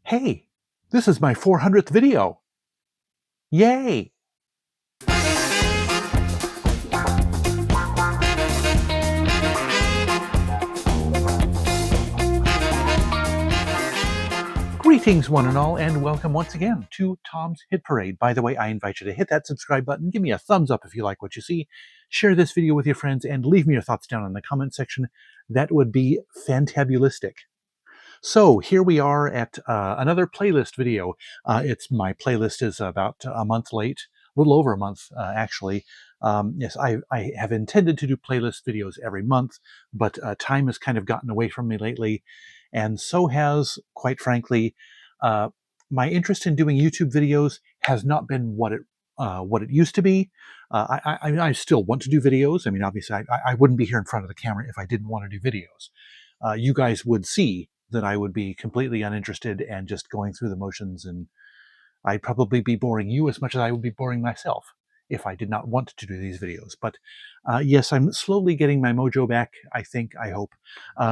Hey, this is my 400th video. Yay! Greetings, one and all, and welcome once again to Tom's Hit Parade. By the way, I invite you to hit that subscribe button, give me a thumbs up if you like what you see, share this video with your friends, and leave me your thoughts down in the comment section. That would be fantabulistic. So here we are at another playlist video. My playlist is about a month late, a little over a month actually. Yes, I have intended to do playlist videos every month, but time has kind of gotten away from me lately, and so has, quite frankly, uh, my interest in doing YouTube videos has not been what it used to be. I still want to do videos. I mean, obviously, I wouldn't be here in front of the camera if I didn't want to do videos. You guys would see that I would be completely uninterested and just going through the motions, and I'd probably be boring you as much as I would be boring myself if I did not want to do these videos. But yes, I'm slowly getting my mojo back, I hope.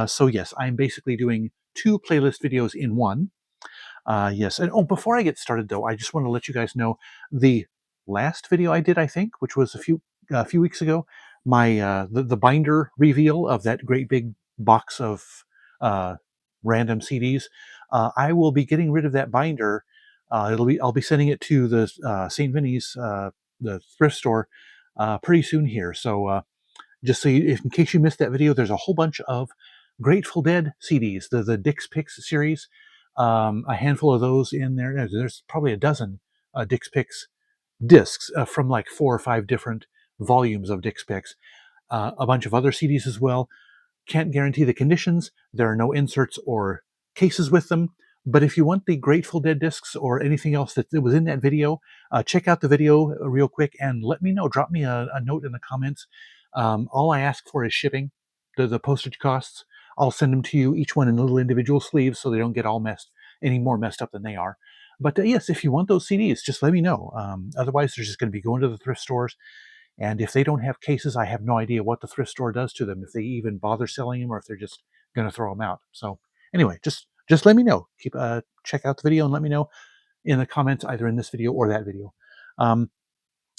So yes, I'm basically doing two playlist videos in one. Yes, and before I get started though, I just want to let you guys know the last video I did, I think, which was a few weeks ago, my the binder reveal of that great big box of uh, random CDs. I will be getting rid of that binder. I'll be sending it to the St. Vinny's, the thrift store, pretty soon here. So just so you, in case you missed that video, there's a whole bunch of Grateful Dead CDs, the Dick's Picks series. A handful of those in there. There's probably a dozen Dick's Picks discs from like 4 or 5 different volumes of Dick's Picks. A bunch of other CDs as well. Can't guarantee the conditions. There are no inserts or cases with them. But if you want the Grateful Dead discs or anything else that was in that video, check out the video real quick and let me know. Drop me a note in the comments. All I ask for is shipping, the postage costs. I'll send them to you, each one in little individual sleeves, so they don't get any more messed up than they are. But yes, if you want those CDs, just let me know. Otherwise, they're just going to be going to the thrift stores, and if they don't have cases, I have no idea what the thrift store does to them, if they even bother selling them or if they're just going to throw them out. So anyway, just let me know. Check out the video and let me know in the comments, either in this video or that video. Um,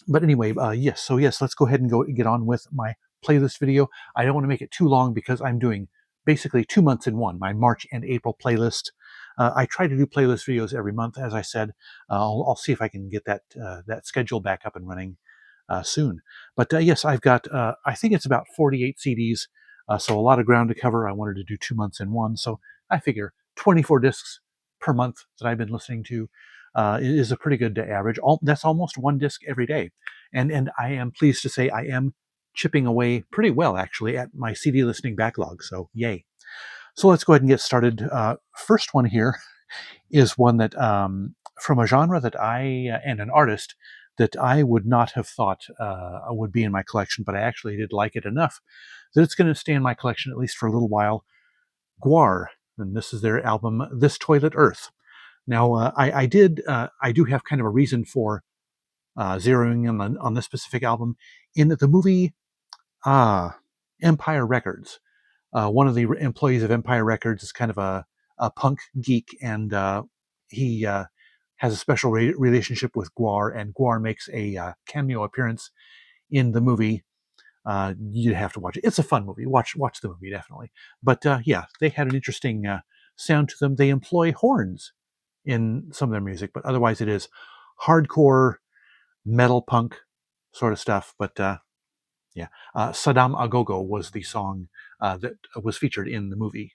but anyway, yes. So yes, let's go ahead and get on with my playlist video. I don't want to make it too long because I'm doing basically 2 months in one, my March and April playlist. I try to do playlist videos every month, as I said. I'll see if I can get that schedule back up and running soon. But yes, I've got, I think it's about 48 CDs, so a lot of ground to cover. I wanted to do 2 months in one, so I figure 24 discs per month that I've been listening to is a pretty good average. That's almost one disc every day, and I am pleased to say I am chipping away pretty well actually at my CD listening backlog. So yay! So let's go ahead and get started. First one here is one that from a genre that and an artist that I would not have thought would be in my collection, but I actually did like it enough that it's going to stay in my collection at least for a little while. Gwar, and this is their album "This Toilet Earth." Now, I do have kind of a reason for zeroing in on this specific album, in that the movie Empire Records, one of the employees of Empire Records is kind of a punk geek, and he has a special relationship with Gwar, and Gwar makes a cameo appearance in the movie. You'd have to watch it. It's a fun movie. Watch the movie, definitely. But yeah, they had an interesting sound to them. They employ horns in some of their music, but otherwise it is hardcore metal punk sort of stuff. But yeah, Saddam Agogo was the song that was featured in the movie.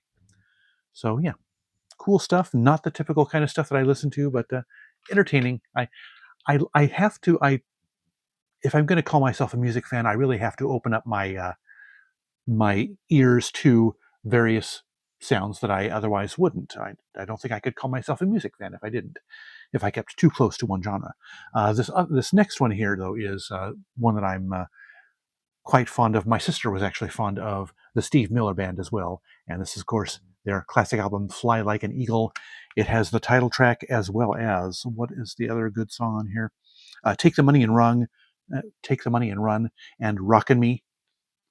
So yeah, cool stuff. Not the typical kind of stuff that I listen to, but entertaining. I have to. If I'm going to call myself a music fan, I really have to open up my ears to various sounds that I otherwise wouldn't. I don't think I could call myself a music fan if I didn't, if I kept too close to one genre. This next one here, though, is one that I'm quite fond of. My sister was actually fond of the Steve Miller Band as well, and this is, of course, their classic album "Fly Like an Eagle." It has the title track as well as, what is the other good song on here? "Take the Money and Run," "Take the Money and Run," and "Rockin' Me."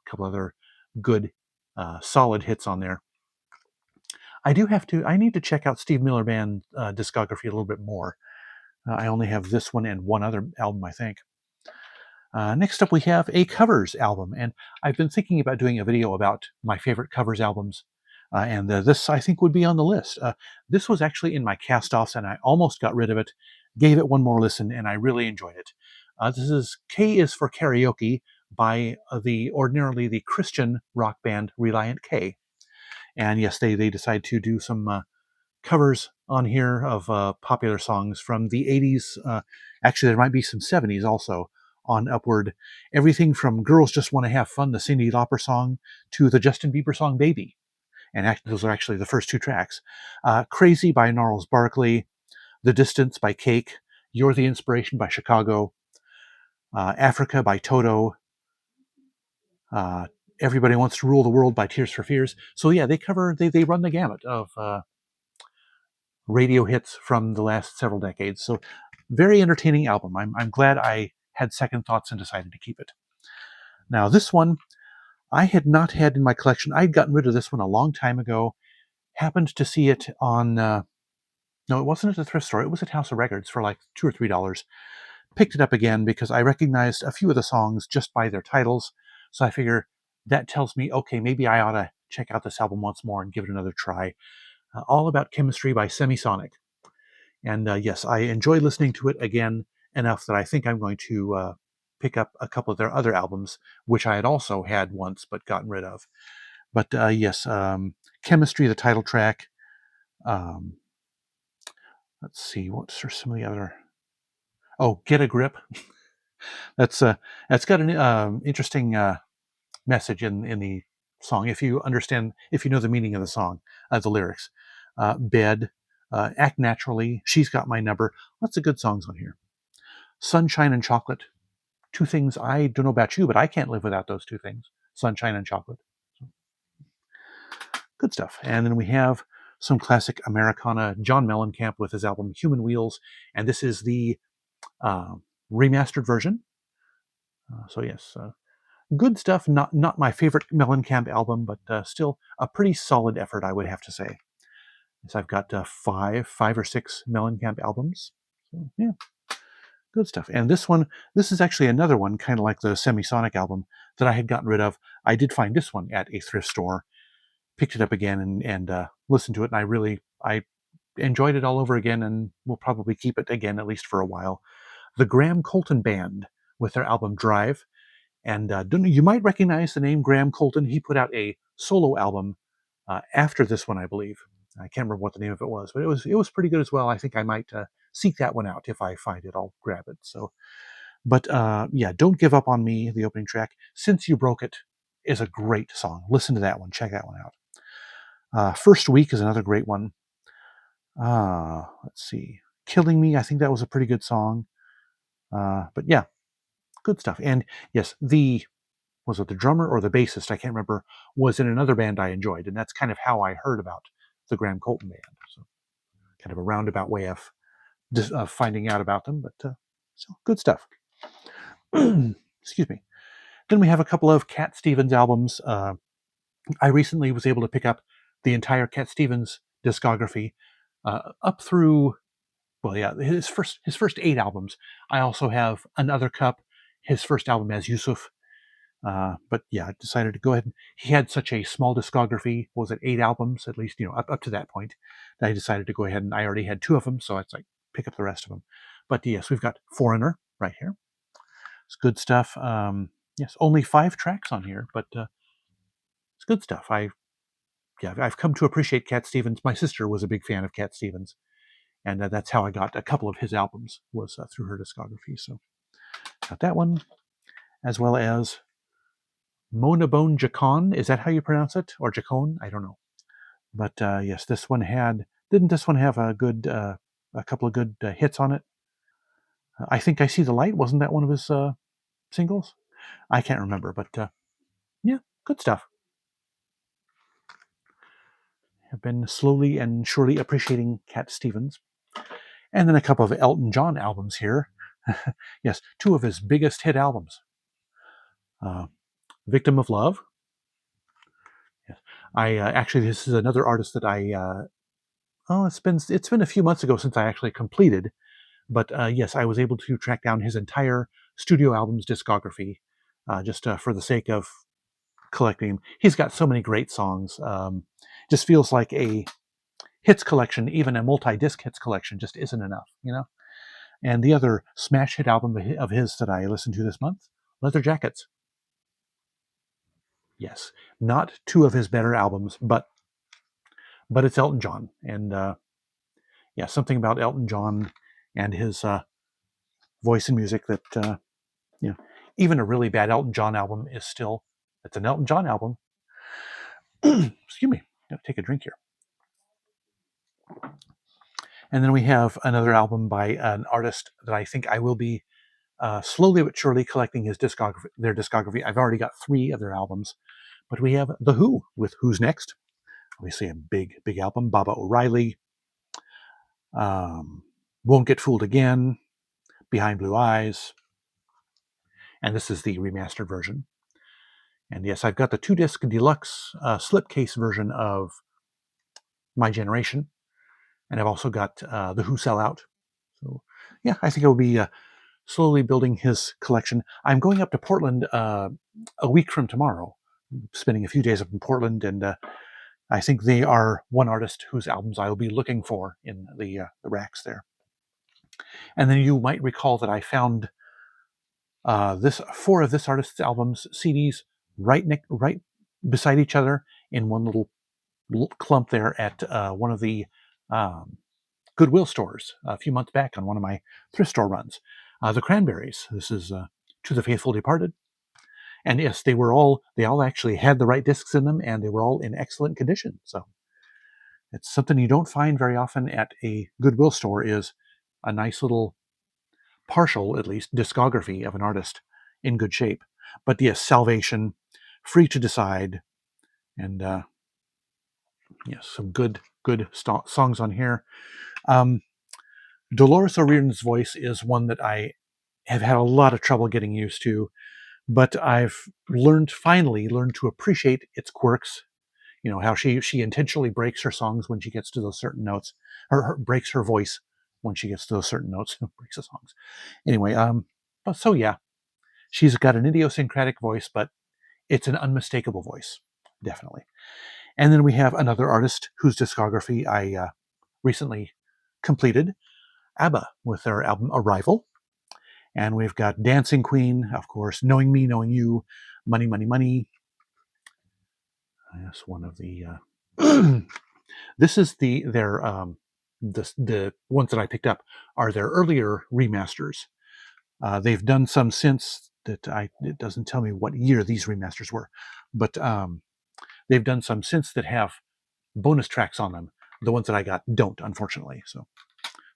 A couple other good, solid hits on there. I need to check out Steve Miller Band's discography a little bit more. I only have this one and one other album, I think. Next up, we have a covers album, and I've been thinking about doing a video about my favorite covers albums, and this I think would be on the list. This was actually in my cast-offs, and I almost got rid of it, gave it one more listen, and I really enjoyed it. This is K is for Karaoke by the ordinarily the Christian rock band Reliant K. And yes, they decide to do some covers on here of popular songs from the 80s. Actually, there might be some 70s also on upward. Everything from Girls Just Want to Have Fun, the Cyndi Lauper song, to the Justin Bieber song Baby. And those are actually the first two tracks. Crazy by Gnarls Barkley, The Distance by Cake, You're the Inspiration by Chicago, Africa by Toto, uh, Everybody Wants to Rule the World by Tears for Fears. So yeah, they run the gamut of radio hits from the last several decades. So very entertaining album. I'm glad I had second thoughts and decided to keep it. Now this one I had not had in my collection. I'd gotten rid of this one a long time ago. Happened to see it on no, it wasn't at a thrift store. It was at House of Records for like $2 or $3. Picked it up again because I recognized a few of the songs just by their titles. So I figure that tells me, okay, maybe I ought to check out this album once more and give it another try. All About Chemistry by Semisonic. And yes, I enjoy listening to it again enough that I think I'm going to pick up a couple of their other albums, which I had also had once but gotten rid of. But yes, Chemistry, the title track. Um, let's see, what's some of the other? Oh, Get a Grip. That's got an interesting message in the song. If you know the meaning of the song, the lyrics. Bed, Act Naturally, She's Got My Number. Lots of good songs on here. Sunshine and Chocolate. Two things I don't know about you, but I can't live without those two things: sunshine and chocolate. So, good stuff. And then we have some classic Americana. John Mellencamp with his album Human Wheels, and this is the uh, remastered version. So yes, good stuff. Not my favorite Mellencamp album, but still a pretty solid effort, I would have to say. So I've got five or six Mellencamp albums. So yeah, good stuff. And this is actually another one, kind of like the Semisonic album that I had gotten rid of. I did find this one at a thrift store, picked it up again, and listened to it, and I enjoyed it all over again, and will probably keep it again at least for a while. The Graham Colton Band with their album Drive, and you might recognize the name Graham Colton. He put out a solo album after this one, I believe. I can't remember what the name of it was, but it was pretty good as well. I think I might seek that one out. If I find it, I'll grab it. So, but yeah, Don't Give Up on Me, the opening track, Since You Broke It, is a great song. Listen to that one. Check that one out. First Week is another great one. Let's see. Killing Me, I think that was a pretty good song. But yeah, good stuff. And yes, was it the drummer or the bassist? I can't remember. Was in another band I enjoyed, and that's kind of how I heard about the Graham Colton Band. So, kind of a roundabout way of finding out about them, but so good stuff. Excuse me. Then we have a couple of Cat Stevens albums. I recently was able to pick up the entire Cat Stevens discography up through, well, yeah, his first 8 albums. I also have Another Cup, his first album as Yusuf. But yeah, I decided to go ahead. He had such a small discography. Was it 8 albums at least? Up to that point, that I decided to go ahead, and I already had 2 of them, so it's like pick up the rest of them. But yes, we've got Foreigner right here. It's good stuff. Yes, only 5 tracks on here, but it's good stuff. I've come to appreciate Cat Stevens. My sister was a big fan of Cat Stevens, and that's how I got a couple of his albums, was through her discography. So got that one, as well as Monabone Jacon. Is that how you pronounce it? Or Jacon? I don't know. But yes, didn't this one have a couple of good hits on it? I think I See the Light. Wasn't that one of his singles? I can't remember, but yeah, good stuff. Have been slowly and surely appreciating Cat Stevens. And then a couple of Elton John albums here. Yes, 2 of his biggest hit albums. Victim of Love. Yes. I actually, this is another artist that it's been a few months ago since I actually completed, but yes, I was able to track down his entire studio albums discography, just for the sake of collecting him. He's got so many great songs. Just feels like a hits collection, even a multi-disc hits collection, just isn't enough. And the other smash hit album of his that I listened to this month, Leather Jackets. Yes, not two of his better albums, but it's Elton John, and yeah, something about Elton John and his voice and music that you know, even a really bad Elton John album is still, it's an Elton John album. Excuse me, gotta take a drink here. And then we have another album by an artist that I think I will be slowly but surely collecting their discography. I've already got 3 of their albums, but we have The Who with Who's Next. Obviously, a big album. Baba O'Reilly, Won't Get Fooled Again, Behind Blue Eyes, and this is the remastered version. And yes, I've got the 2-disc deluxe slipcase version of My Generation, and I've also got The Who Sell Out. So yeah, I think I will be slowly building his collection. I'm going up to Portland a week from tomorrow, spending a few days up in Portland, and I think they are one artist whose albums I will be looking for in the racks there. And then you might recall that I found this 4 of this artist's albums CDs right beside each other in one little clump there at one of the um, Goodwill stores a few months back on one of my thrift store runs. The Cranberries. This is To the Faithful Departed. And yes, they all actually had the right discs in them, and they were all in excellent condition. So it's something you don't find very often at a Goodwill store, is a nice little partial, at least, discography of an artist in good shape. But yes, Salvation, Free to Decide, and yes, some good songs on here. Dolores O'Riordan's voice is one that I have had a lot of trouble getting used to, but I've finally learned to appreciate its quirks. How she intentionally breaks her songs when she gets to those certain notes, or breaks her voice when she gets to those certain notes, breaks the songs. Anyway, so yeah, she's got an idiosyncratic voice, but it's an unmistakable voice, definitely. And then we have another artist whose discography I recently completed, ABBA, with their album Arrival. And we've got Dancing Queen, of course, Knowing Me, Knowing You, Money, Money, Money. That's one of the. This is the ones that I picked up are their earlier remasters. They've done some since that it doesn't tell me what year these remasters were, but they've done some since that have bonus tracks on them. The ones that I got don't, unfortunately. So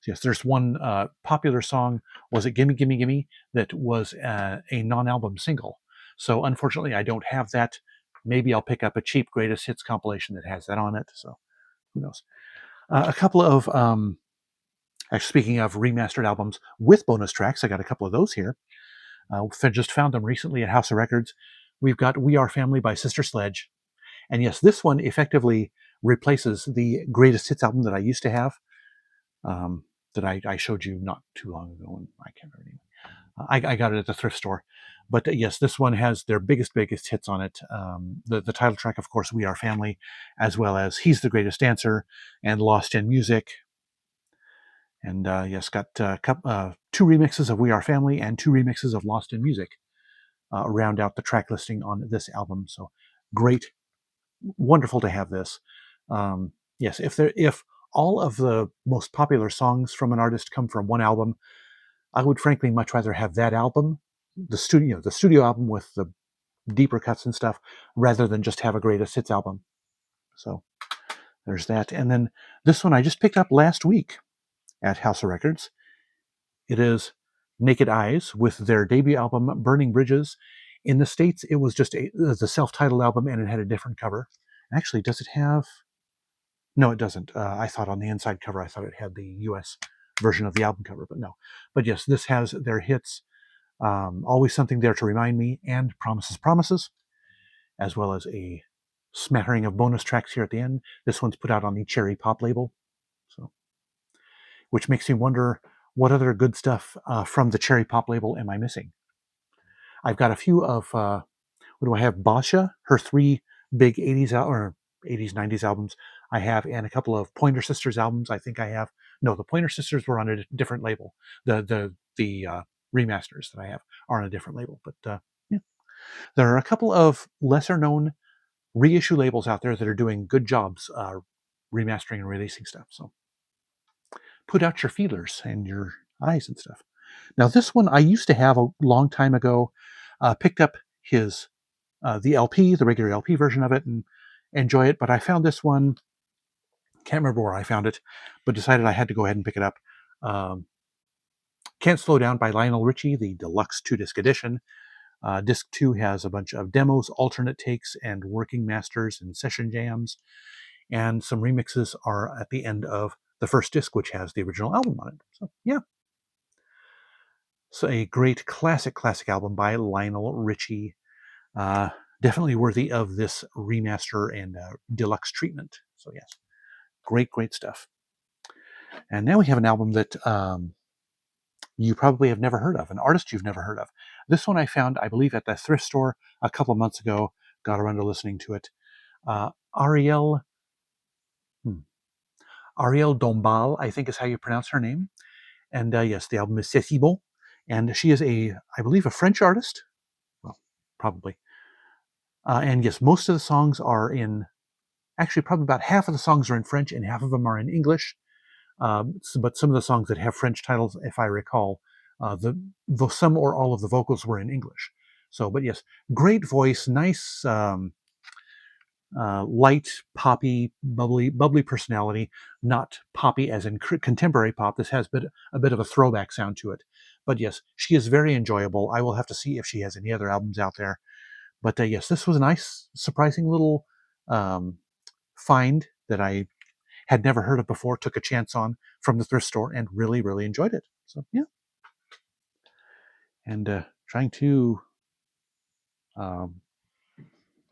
yes, there's one popular song, was it Gimme Gimme Gimme, that was a non-album single. So unfortunately, I don't have that. Maybe I'll pick up a cheap greatest hits compilation that has that on it. So who knows? A couple of, actually, speaking of remastered albums with bonus tracks, I got a couple of those here. Just found them recently at House of Records. We've got We Are Family by Sister Sledge. And yes, this one effectively replaces the greatest hits album that I used to have. That I showed you not too long ago, and I can't remember. I got it at the thrift store, but yes, this one has their biggest hits on it. The title track, of course, "We Are Family," as well as "He's the Greatest Dancer" and "Lost in Music." And yes, got 2 remixes of "We Are Family" and 2 remixes of "Lost in Music" round out the track listing on this album. So great, wonderful to have this. Yes, if all of the most popular songs from an artist come from one album, I would frankly much rather have that album, the studio album with the deeper cuts and stuff, rather than just have a greatest hits album. So there's that. And then this one I just picked up last week at House of Records. It is Naked Eyes with their debut album Burning Bridges. In the States, it was just the self-titled album, and it had a different cover. Actually, does it have? No, it doesn't. I thought on the inside cover, I thought it had the US version of the album cover, but no. But yes, this has their hits, Always Something There to Remind Me, and Promises, Promises, as well as a smattering of bonus tracks here at the end. This one's put out on the Cherry Pop label, so which makes me wonder what other good stuff from the Cherry Pop label am I missing. I've got a few of what do I have? Basha, her 3 big 80s or 80s 90s albums I have, and a couple of Pointer Sisters albums I think I have. No, the Pointer Sisters were on a different label. The remasters that I have are on a different label, but yeah. There are a couple of lesser known reissue labels out there that are doing good jobs remastering and releasing stuff. So put out your feelers and your eyes and stuff. Now this one I used to have a long time ago. Picked up his the LP, the regular LP version of it, and enjoy it. But I found this one. Can't remember where I found it, but decided I had to go ahead and pick it up. Um, Can't Slow Down by Lionel Richie, the deluxe 2-disc edition. Disc 2 has a bunch of demos, alternate takes, and working masters and session jams. And some remixes are at the end of the first disc, which has the original album on it. So, yeah. So, a great classic album by Lionel Richie. Definitely worthy of this remaster and deluxe treatment. So, yes. Great stuff. And now we have an album that you probably have never heard of, an artist you've never heard of. This one I found, I believe, at the thrift store a couple of months ago. Got around to listening to it. Ariel Dombal, I think is how you pronounce her name. And yes, the album is C'est si bon. And she is I believe, a French artist. Well, probably. And yes, most of the songs are actually probably about half of the songs are in French and half of them are in English. But some of the songs that have French titles, if I recall, the some or all of the vocals were in English. So, but yes, great voice, nice, light, poppy, bubbly personality. Not poppy as in contemporary pop. This has a bit of a throwback sound to it. But yes, she is very enjoyable. I will have to see if she has any other albums out there. But yes, this was a nice, surprising little find that I had never heard of before, took a chance on from the thrift store, and really enjoyed it. So, yeah. And trying to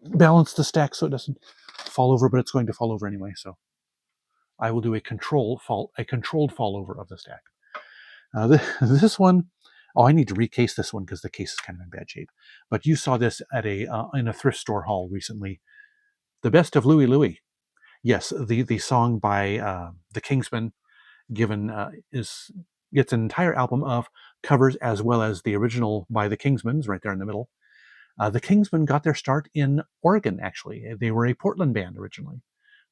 balance the stack so it doesn't fall over, but it's going to fall over anyway. So I will do a controlled fall over of the stack. This one, I need to recase this one because the case is kind of in bad shape. But you saw this at in a thrift store haul recently. The Best of Louie Louie. Yes, the song by the Kingsmen gets an entire album of covers as well as the original by the Kingsmen's right there in the middle. The Kingsmen got their start in Oregon, actually. They were a Portland band originally.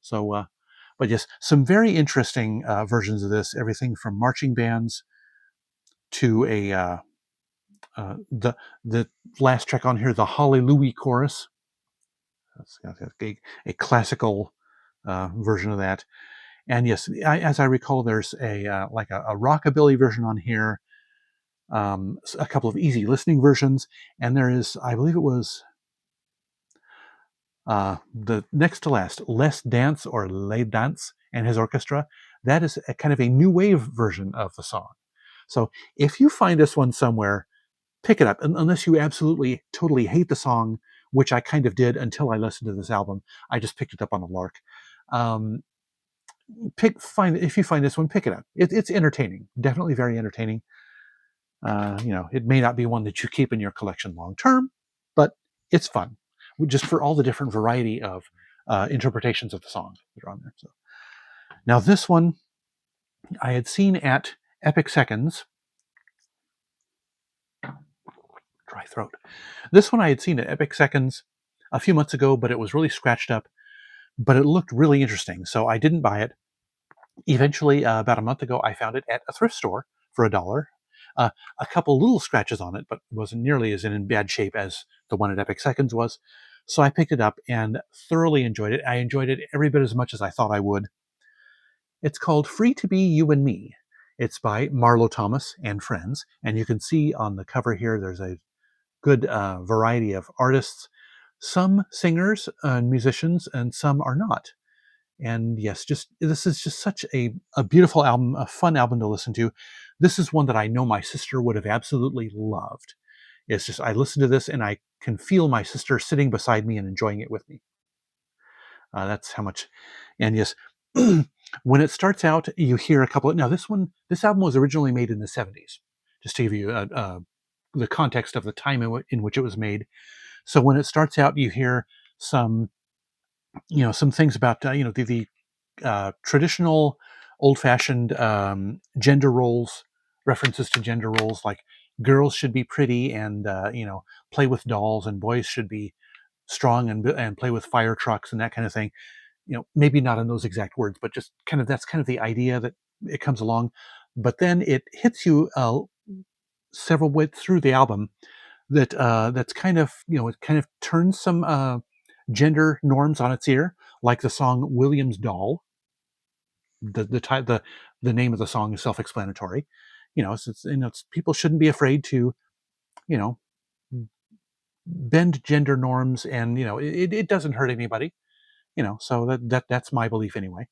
So, but yes, some very interesting versions of this. Everything from marching bands to the last track on here, the Hallelujah chorus. That's a classical version of that. And yes, as I recall, there's a rockabilly version on here, a couple of easy listening versions, and there is, I believe it was the next to last, Les Dance or Les Dance and his orchestra. That is a kind of a new wave version of the song. So if you find this one somewhere, pick it up, unless you absolutely, totally hate the song, which I kind of did until I listened to this album. I just picked it up on a lark. If you find this one, pick it up. It's entertaining, definitely very entertaining. It may not be one that you keep in your collection long term, but it's fun, just for all the different variety of interpretations of the song that are on there. So now this one I had seen at Epic Seconds. Dry throat. This one I had seen at Epic Seconds a few months ago, but it was really scratched up. But it looked really interesting, so I didn't buy it. Eventually, about a month ago, I found it at a thrift store for $1. A couple little scratches on it, but it wasn't nearly as in bad shape as the one at Epic Seconds was. So I picked it up and thoroughly enjoyed it. I enjoyed it every bit as much as I thought I would. It's called Free to Be You and Me. It's by Marlo Thomas and friends. And you can see on the cover here, there's a good variety of artists, some singers and musicians, and some are not. And yes, this is just such a beautiful album, a fun album to listen to. This is one that I know my sister would have absolutely loved. It's just, I listen to this and I can feel my sister sitting beside me and enjoying it with me. That's how much. And yes, when it starts out, you hear a couple of. Now, this album was originally made in the 70s, just to give you the context of the time in which it was made. So when it starts out, you hear some, some things about, the traditional, old-fashioned gender roles, references to gender roles, like girls should be pretty and play with dolls, and boys should be strong and play with fire trucks and that kind of thing. Maybe not in those exact words, but just kind of that's kind of the idea that it comes along. But then it hits you several ways through the album that's kind of it kind of turns some gender norms on its ear, like the song William's Doll. The name of the song is self-explanatory. It's people shouldn't be afraid to you know bend gender norms, and it doesn't hurt anybody. So that's my belief anyway.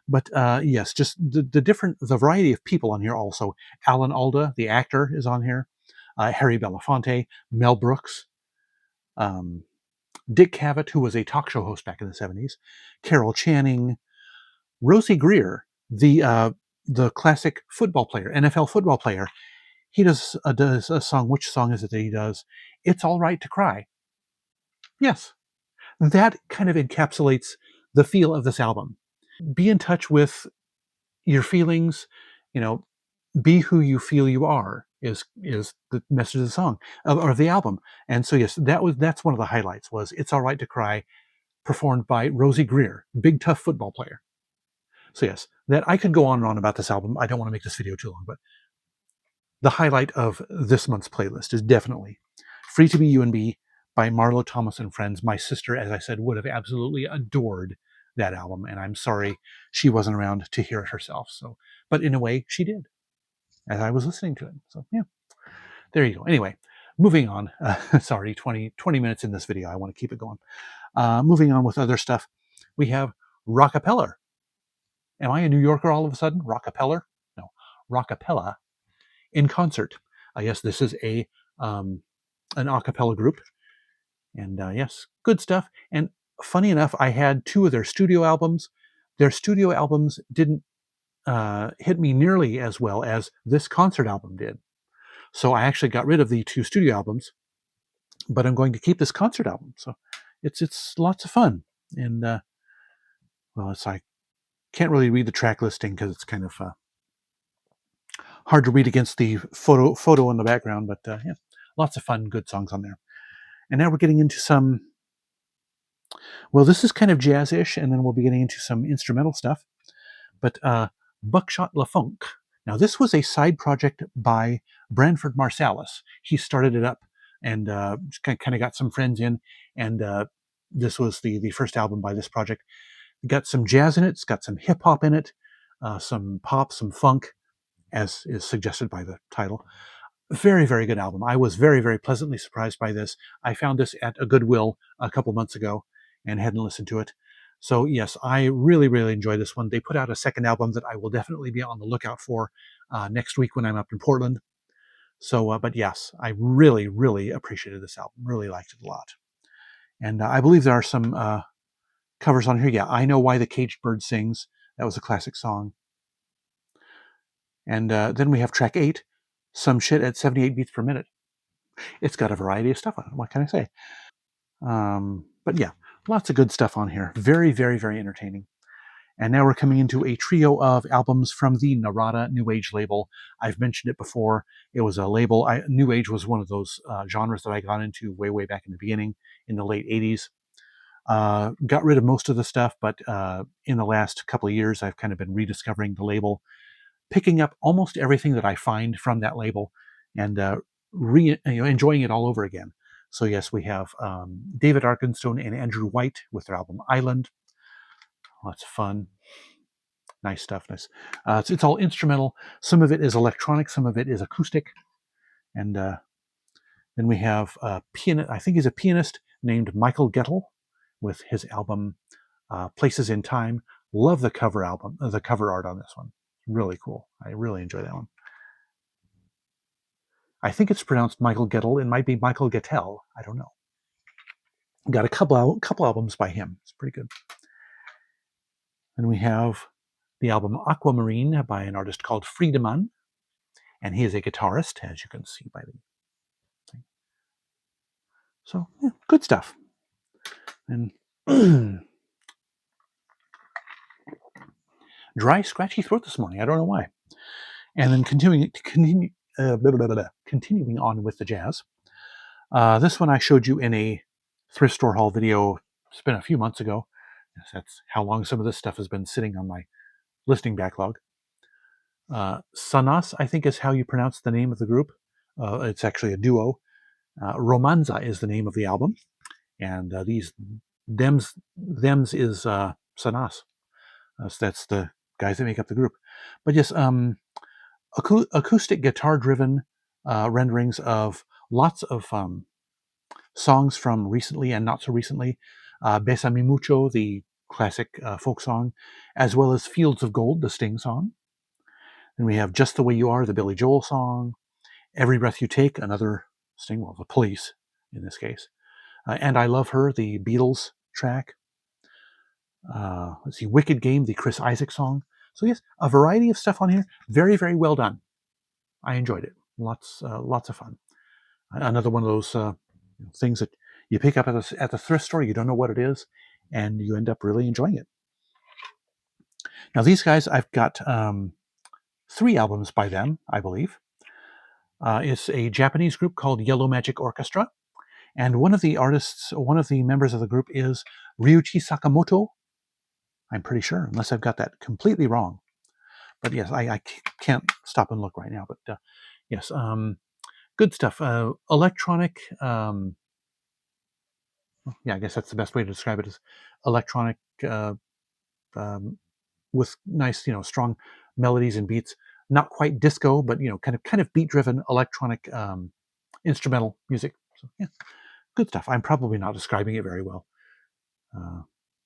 But yes, just the variety of people on here. Also, Alan Alda, the actor, is on here. Harry Belafonte, Mel Brooks, um, Dick Cavett, who was a talk show host back in the 70s, Carol Channing, Rosie Greer, the classic football player, NFL football player. He does a song. Which song is it that he does? It's All Right to Cry. Yes, that kind of encapsulates the feel of this album. Be in touch with your feelings. You know, be who you feel you are is the message of the song, or the album. And so yes, that's one of the highlights. Was It's All Right to Cry, performed by Rosie Greer, big tough football player. So yes, that I could go on and on about this album. I don't want to make this video too long, but the highlight of this month's playlist is definitely Free to Be You and Me by Marlo Thomas and Friends. My sister, as I said, would have absolutely adored that album, and I'm sorry she wasn't around to hear it herself. So, but in a way, she did as I was listening to it. So yeah, there you go. Anyway, moving on. Sorry, 20 minutes in this video. I want to keep it going. Moving on with other stuff. We have Rockapeller. Am I a New Yorker all of a sudden? Rockapeller? No, Rockapella in concert. Yes, this is an a cappella group, and yes, good stuff. And funny enough, I had two of their studio albums. Their studio albums didn't hit me nearly as well as this concert album did. So I actually got rid of the two studio albums, but I'm going to keep this concert album. So it's lots of fun, and well, I can't really read the track listing because it's kind of hard to read against the photo in the background. But yeah, lots of fun, good songs on there. And now we're getting into some. Well, this is kind of jazz-ish, and then we'll be getting into some instrumental stuff. But Buckshot LaFunk. Now, this was a side project by Branford Marsalis. He started it up and kind of got some friends in, and this was the first album by this project. It got some jazz in it. It's got some hip hop in it, some pop, some funk, as is suggested by the title. Very, very good album. I was very, very pleasantly surprised by this. I found this at a Goodwill a couple months ago and hadn't listened to it. So yes, I really, really enjoy this one. They put out a second album that I will definitely be on the lookout for next week when I'm up in Portland. So, but yes, I really, really appreciated this album. Really liked it a lot. And I believe there are some covers on here. Yeah, I Know Why the Caged Bird Sings. That was a classic song. And then we have track 8, Some Shit at 78 Beats per Minute. It's got a variety of stuff on it. What can I say? But yeah, lots of good stuff on here. Very, very, very entertaining. And now we're coming into a trio of albums from the Narada New Age label. I've mentioned it before. It was a label. New Age was one of those genres that I got into way, way back in the beginning, in the late 80s. Got rid of most of the stuff, but in the last couple of years, I've kind of been rediscovering the label, picking up almost everything that I find from that label, and enjoying it all over again. So yes, we have David Arkenstone and Andrew White with their album Island. Lots of fun, nice stuff. Nice. It's all instrumental. Some of it is electronic, some of it is acoustic, and then we have a pianist. I think he's a pianist named Michael Gettle with his album Places in Time. Love the cover album, the cover art on this one. Really cool. I really enjoy that one. I think it's pronounced Michael Gettle. It might be Michael Gettel. I don't know. Got a couple albums by him. It's pretty good. Then we have the album Aquamarine by an artist called Friedemann, and he is a guitarist, as you can see by the thing. So, yeah, good stuff. And dry, scratchy throat this morning. I don't know why. And then continuing on with the jazz. This one I showed you in a thrift store haul video. It's been a few months ago. Yes, that's how long some of this stuff has been sitting on my listening backlog. Sanas, I think, is how you pronounce the name of the group. It's actually a duo. Romanza is the name of the album, and them's is Sanas. That's the guys that make up the group. But yes, acoustic guitar-driven renderings of lots of songs from recently and not so recently. Besame Mucho, the classic folk song, as well as Fields of Gold, the Sting song. Then we have Just the Way You Are, the Billy Joel song. Every Breath You Take, another Sting, well, the Police in this case. And I Love Her, the Beatles track. Let's see, Wicked Game, the Chris Isaak song. So yes, a variety of stuff on here. Very, very well done. I enjoyed it. Lots of fun. Another one of those things that you pick up at the thrift store. You don't know what it is, and you end up really enjoying it. Now these guys, I've got 3 albums by them, I believe. It's a Japanese group called Yellow Magic Orchestra, and one of the members of the group is Ryuichi Sakamoto. I'm pretty sure, unless I've got that completely wrong. But yes, I can't stop and look right now. But yes, good stuff. Electronic. Yeah, I guess that's the best way to describe it. Is electronic with nice, strong melodies and beats. Not quite disco, but kind of beat-driven electronic instrumental music. So yeah, good stuff. I'm probably not describing it very well,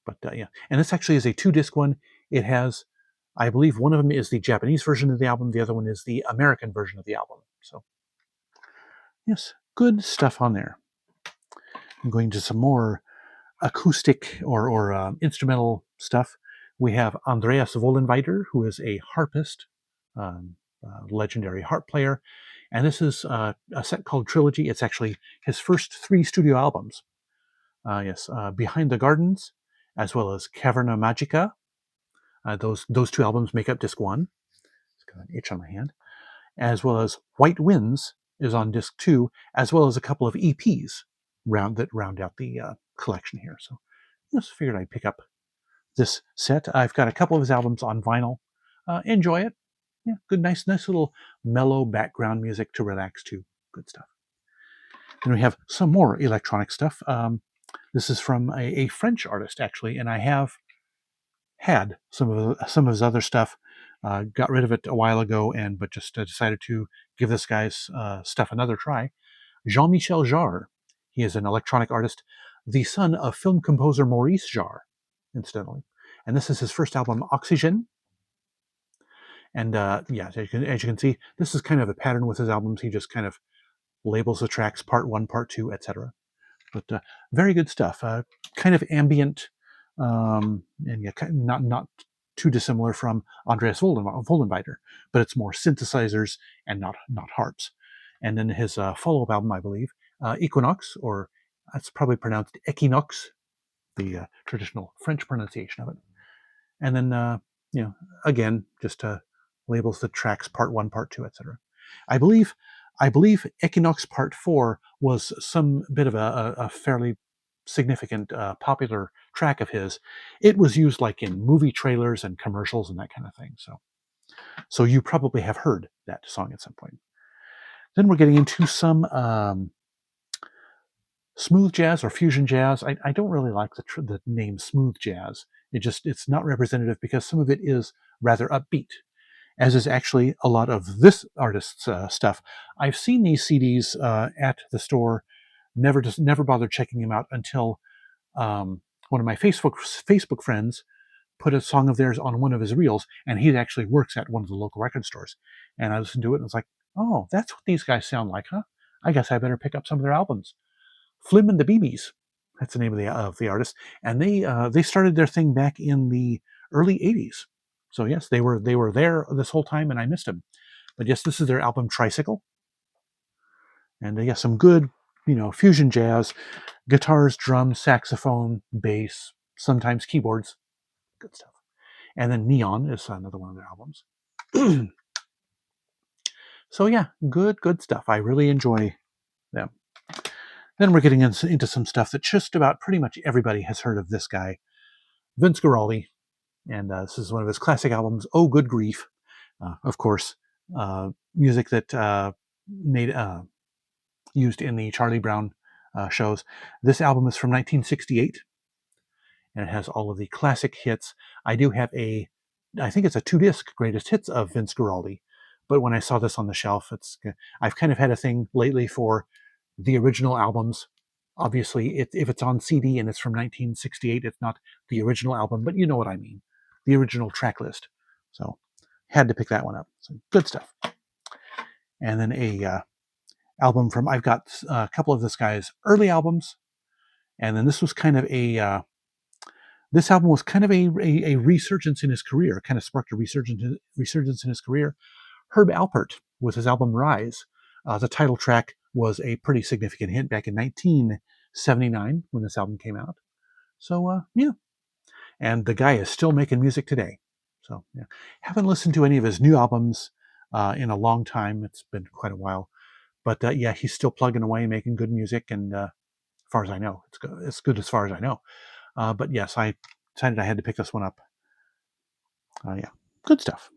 but yeah. And this actually is a 2-disc one. It has, I believe, one of them is the Japanese version of the album. The other one is the American version of the album. So yes, good stuff on there. I'm going to some more acoustic or instrumental stuff. We have Andreas Vollenweider, who is a harpist, legendary harp player. And this is a set called Trilogy. It's actually his first 3 studio albums. Yes, Behind the Gardens, as well as Caverna Magica. Those 2 albums make up disc 1. It's got an itch on my hand. As well as White Winds is on disc 2, as well as a couple of EPs that round out the collection here. So just figured I'd pick up this set. I've got a couple of his albums on vinyl. Enjoy it. Yeah, good, nice little mellow background music to relax to. Good stuff. And we have some more electronic stuff. This is from a French artist, actually, and I have had some of his other stuff. Got rid of it a while ago, but just decided to give this guy's stuff another try. Jean-Michel Jarre. He is an electronic artist, the son of film composer Maurice Jarre, incidentally. And this is his first album, Oxygen. And yeah, as you can see, this is kind of a pattern with his albums. He just kind of labels the tracks part 1, part 2, etc. But very good stuff. Kind of ambient, and yeah, not too dissimilar from Andreas Vollenweider, but it's more synthesizers and not harps. And then his follow-up album, I believe, Equinox, or that's probably pronounced Equinox, the traditional French pronunciation of it. And then again, just labels the tracks part 1, part 2, etc. I believe Equinox Part 4 was some bit of a fairly significant popular track of his. It was used like in movie trailers and commercials and that kind of thing. So you probably have heard that song at some point. Then we're getting into some smooth jazz or fusion jazz. I don't really like the name smooth jazz. It's not representative because some of it is rather upbeat, as is actually a lot of this artist's stuff. I've seen these CDs at the store, never bothered checking them out until one of my Facebook friends put a song of theirs on one of his reels, and he actually works at one of the local record stores. And I listened to it and was like, oh, that's what these guys sound like, huh? I guess I better pick up some of their albums. Flim and the BBs, that's the name of the artist, and they started their thing back in the early 80s. So yes, they were there this whole time and I missed them. But yes, this is their album Tricycle. And yes, some good, fusion jazz, guitars, drums, saxophone, bass, sometimes keyboards, good stuff. And then Neon is another one of their albums. So yeah, good stuff. I really enjoy them. Then we're getting into some stuff that just about pretty much everybody has heard of this guy, Vince Guaraldi. And this is one of his classic albums, Oh Good Grief. Of course, music that made used in the Charlie Brown shows. This album is from 1968, and it has all of the classic hits. I do have I think it's a 2-disc greatest hits of Vince Guaraldi. But when I saw this on the shelf, I've kind of had a thing lately for the original albums. Obviously, if it's on CD and it's from 1968, it's not the original album, but you know what I mean, the original track list. So had to pick that one up. So good stuff. And then album from I've got a couple of this guy's early albums, and then this was kind of this album was kind of a resurgence in his career. Kind of sparked a resurgence in his career. Herb Alpert with his album Rise. The title track was a pretty significant hit back in 1979 when this album came out. So yeah, and the guy is still making music today. So yeah, haven't listened to any of his new albums in a long time. It's been quite a while, but yeah, he's still plugging away, making good music, and as far as I know, it's good as far as I know. But yes, I decided I had to pick this one up. Yeah, good stuff.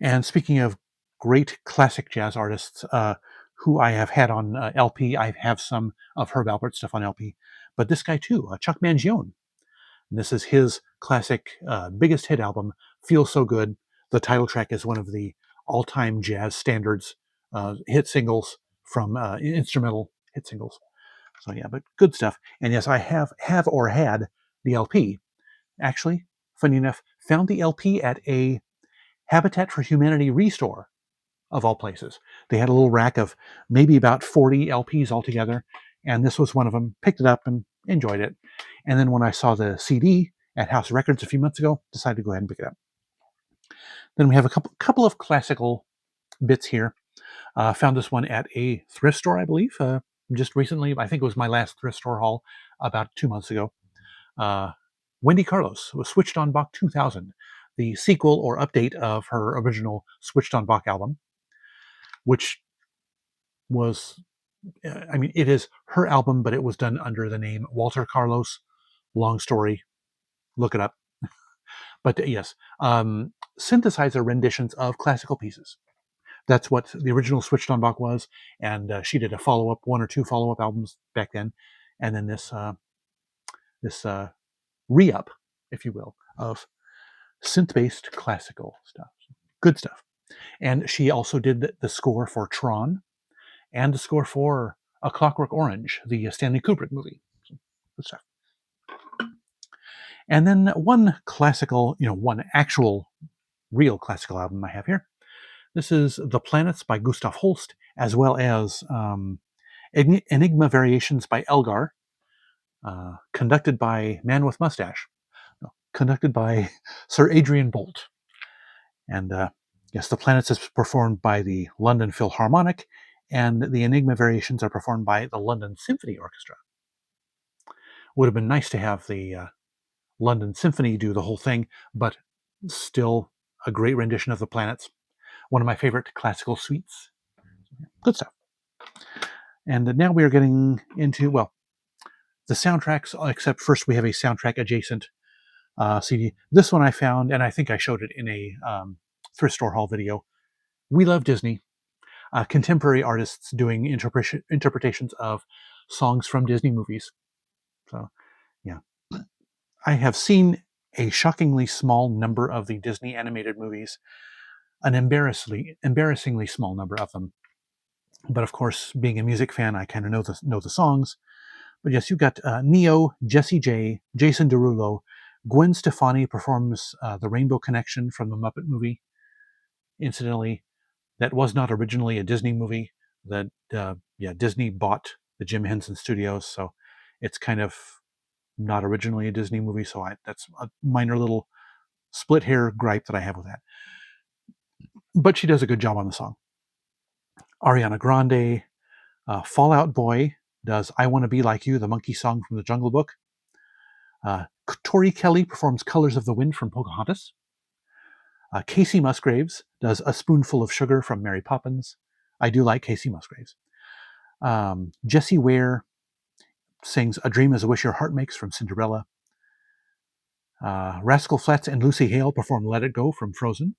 And speaking of great classic jazz artists who I have had on LP, I have some of Herb Alpert stuff on LP, but this guy too, Chuck Mangione. And this is his classic biggest hit album, Feels So Good. The title track is one of the all-time jazz standards, hit singles from instrumental hit singles. So yeah, but good stuff. And yes, I have or had the LP. Actually, funny enough, found the LP at a Habitat for Humanity restore, of all places. They had a little rack of maybe about 40 LPs altogether, and this was one of them. Picked it up and enjoyed it. And then when I saw the CD at House Records a few months ago, decided to go ahead and pick it up. Then we have a couple of classical bits here. Found this one at a thrift store, I believe, just recently. I think it was my last thrift store haul about 2 months ago. Wendy Carlos was Switched on Bach 2000, the sequel or update of her original Switched on Bach album, which was, I mean, it is her album, but it was done under the name Walter Carlos. Long story, look it up. But yes, synthesizer renditions of classical pieces. That's what the original Switched on Bach was, and she did a follow-up, 1 or 2 follow-up albums back then, and then this re-up, if you will, of synth-based classical stuff. Good stuff. And she also did the score for Tron and the score for A Clockwork Orange, the Stanley Kubrick movie. So, good stuff. And then one classical, one actual real classical album I have here. This is The Planets by Gustav Holst, as well as Enigma Variations by Elgar, conducted by Man with Mustache. No, conducted by Sir Adrian Bolt. And yes, The Planets is performed by the London Philharmonic, and the Enigma Variations are performed by the London Symphony Orchestra. Would have been nice to have the London Symphony do the whole thing, but still a great rendition of The Planets. One of my favorite classical suites. Good stuff. And now we are getting into, well, the soundtracks, except first we have a soundtrack adjacent CD. This one I found, and I think I showed it in a thrift store haul video. We Love Disney. Contemporary artists doing interpretations of songs from Disney movies. So, yeah. I have seen a shockingly small number of the Disney animated movies, an embarrassingly small number of them. But of course, being a music fan, I kind of know the songs. But yes, you've got Neo, Jessie J, Jason Derulo, Gwen Stefani performs The Rainbow Connection from the Muppet movie. Incidentally, that was not originally a Disney movie. That Disney bought the Jim Henson Studios, so it's kind of not originally a Disney movie, so that's a minor little split hair gripe that I have with that. But she does a good job on the song. Ariana Grande, Fall Out Boy does I Want to Be Like You, the monkey song from the Jungle Book. Tori Kelly performs Colors of the Wind from Pocahontas. Casey Musgraves does A Spoonful of Sugar from Mary Poppins. I do like Casey Musgraves. Jessie Ware sings A Dream is a Wish Your Heart Makes from Cinderella. Rascal Flatts and Lucy Hale perform Let It Go from Frozen.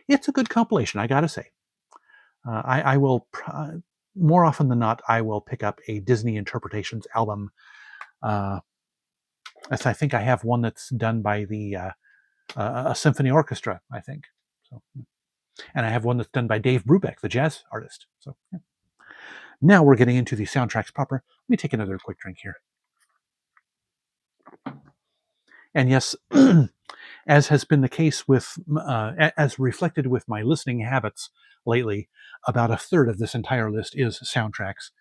It's a good compilation, I gotta say. I will, more often than not, I will pick up a Disney Interpretations album. As I think I have one that's done by a symphony orchestra, I think. So, and I have one that's done by Dave Brubeck, the jazz artist. So yeah. Now we're getting into the soundtracks proper. Let me take another quick drink here. And yes, as has been the case with, as reflected with my listening habits lately, about a third of this entire list is soundtracks.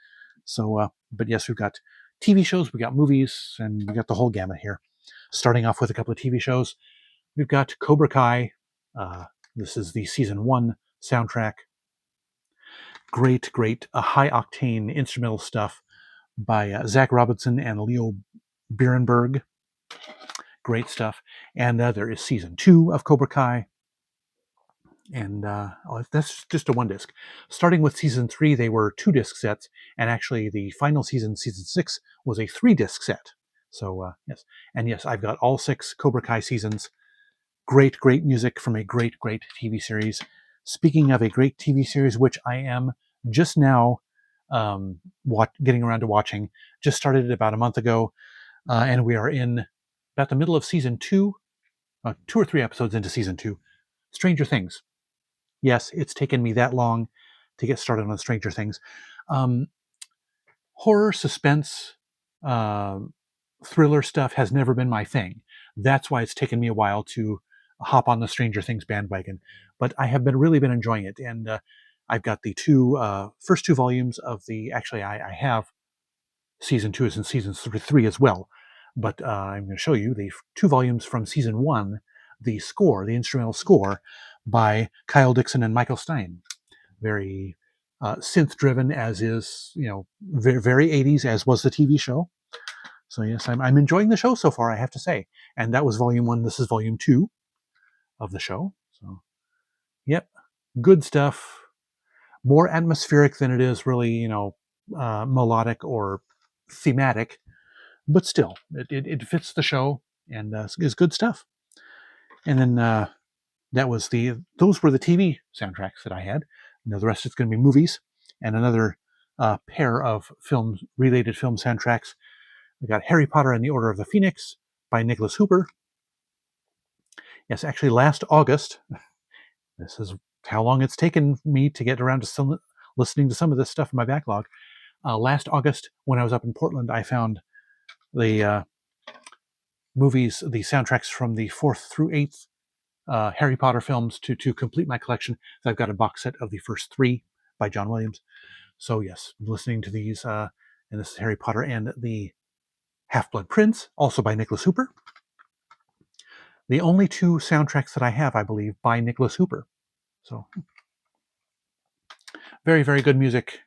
So, but yes, we've got TV shows, we got movies, and we got the whole gamut here. Starting off with a couple of TV shows, we've got Cobra Kai. This is the season 1 soundtrack. Great, high octane instrumental stuff by Zach Robinson and Leo Bierenberg. Great stuff. And there is season 2 of Cobra Kai. And that's just a 1 disc. Starting with season 3, they were 2 disc sets. And actually, the final season, season 6, was a 3 disc set. So, yes. And yes, I've got all 6 Cobra Kai seasons. Great music from a great TV series. Speaking of a great TV series, which I am just now getting around to watching, just started it about a month ago, and we are in about the middle of season 2, 2 or 3 episodes into season 2, Stranger Things. Yes, it's taken me that long to get started on Stranger Things. Horror, suspense, thriller stuff has never been my thing. That's why it's taken me a while to hop on the Stranger Things bandwagon. But I have really been enjoying it, and I've got the first 2 volumes of the. Actually, I have season 2 and season 3 as well. But I'm going to show you the 2 volumes from season 1, the instrumental score by Kyle Dixon and Michael Stein. Very synth-driven, as is, very, very 80s, as was the TV show. So yes, I'm enjoying the show so far, I have to say. And that was volume 1. This is volume 2 of the show. So, yep, good stuff. More atmospheric than it is really, melodic or thematic. But still, it fits the show and is good stuff. And then those were the TV soundtracks that I had. Now the rest is going to be movies and another pair of related film soundtracks. We got Harry Potter and the Order of the Phoenix by Nicholas Hooper. Yes, actually last August, this is how long it's taken me to get around to listening to some of this stuff in my backlog. Last August, when I was up in Portland, I found the movies, the soundtracks from the 4th through 8th Harry Potter films to complete my collection. So I've got a box set of the first 3 by John Williams. So yes, I'm listening to these, and this is Harry Potter and the Half-Blood Prince, also by Nicholas Hooper. The only 2 soundtracks that I have, I believe, by Nicholas Hooper. So very, very good music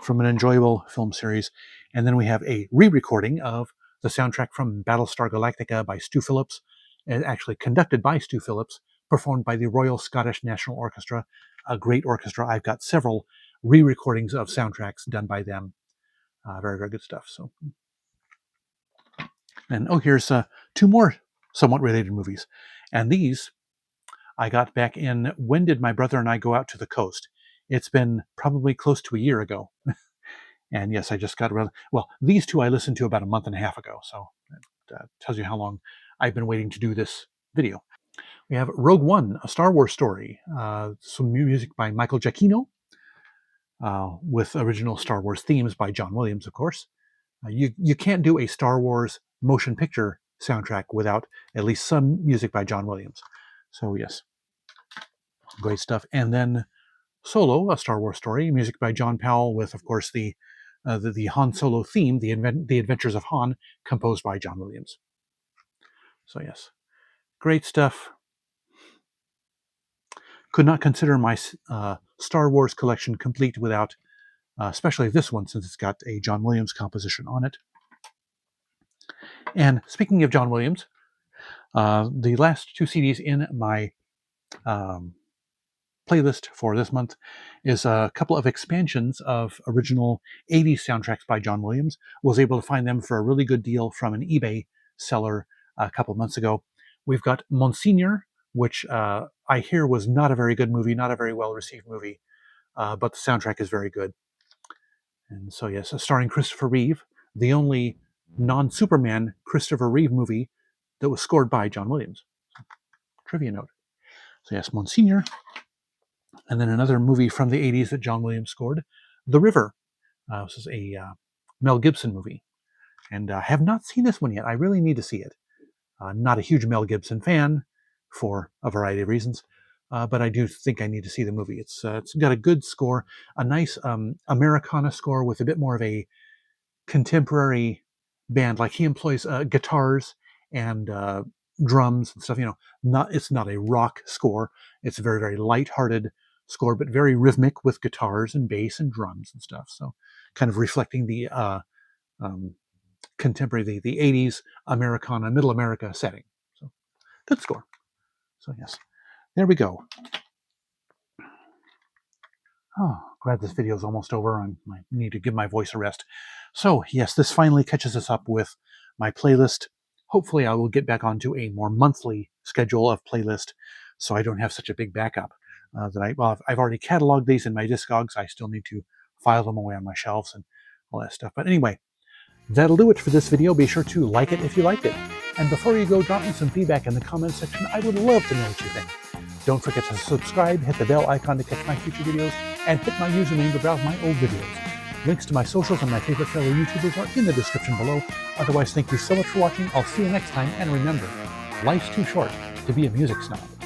from an enjoyable film series. And then we have a re-recording of the soundtrack from Battlestar Galactica by Stu Phillips, and actually conducted by Stu Phillips, performed by the Royal Scottish National Orchestra, a great orchestra. I've got several re-recordings of soundtracks done by them. Very, very good stuff. So, and here's 2 more somewhat related movies. And these I got back in, when did my brother and I go out to the coast? It's been probably close to a year ago. And yes, I just got around. Well, these 2 I listened to about a month and a half ago. So that tells you how long I've been waiting to do this video. We have Rogue One, a Star Wars story. Some music by Michael Giacchino, with original Star Wars themes by John Williams, of course. You can't do a Star Wars motion picture soundtrack without at least some music by John Williams. So yes, great stuff. And then Solo, a Star Wars story, music by John Powell, with, of course, the the Han Solo theme, the Adventures of Han, composed by John Williams. So yes, great stuff. Could not consider my Star Wars collection complete without, especially this one, since it's got a John Williams composition on it. And speaking of John Williams, the last 2 CDs in my playlist for this month is a couple of expansions of original 80s soundtracks by John Williams. Was able to find them for a really good deal from an eBay seller a couple of months ago. We've got Monsignor, which I hear was not a very good movie, not a very well received movie, but the soundtrack is very good. And so yes, starring Christopher Reeve, the only non-Superman Christopher Reeve movie that was scored by John Williams. Trivia note. So yes, Monsignor. And then another movie from the 80s that John Williams scored, The River. This is a Mel Gibson movie. And I have not seen this one yet. I really need to see it. Not a huge Mel Gibson fan for a variety of reasons, but I do think I need to see the movie. It's got a good score, a nice Americana score with a bit more of a contemporary band. Like he employs guitars and drums and stuff. It's not a rock score. It's a very, very lighthearted score, but very rhythmic with guitars and bass and drums and stuff. So kind of reflecting the contemporary, the 80s Americana, middle America setting. So good score. So yes, there we go. Oh, glad this video is almost over. I need to give my voice a rest. So yes, this finally catches us up with my playlist. Hopefully I will get back onto a more monthly schedule of playlist so I don't have such a big backup. I've already cataloged these in my Discogs. I still need to file them away on my shelves and all that stuff. But anyway, that'll do it for this video. Be sure to like it if you liked it. And before you go, drop me some feedback in the comments section. I would love to know what you think. Don't forget to subscribe, hit the bell icon to catch my future videos, and hit my username to browse my old videos. Links to my socials and my favorite fellow YouTubers are in the description below. Otherwise, thank you so much for watching. I'll see you next time, and remember, life's too short to be a music snob.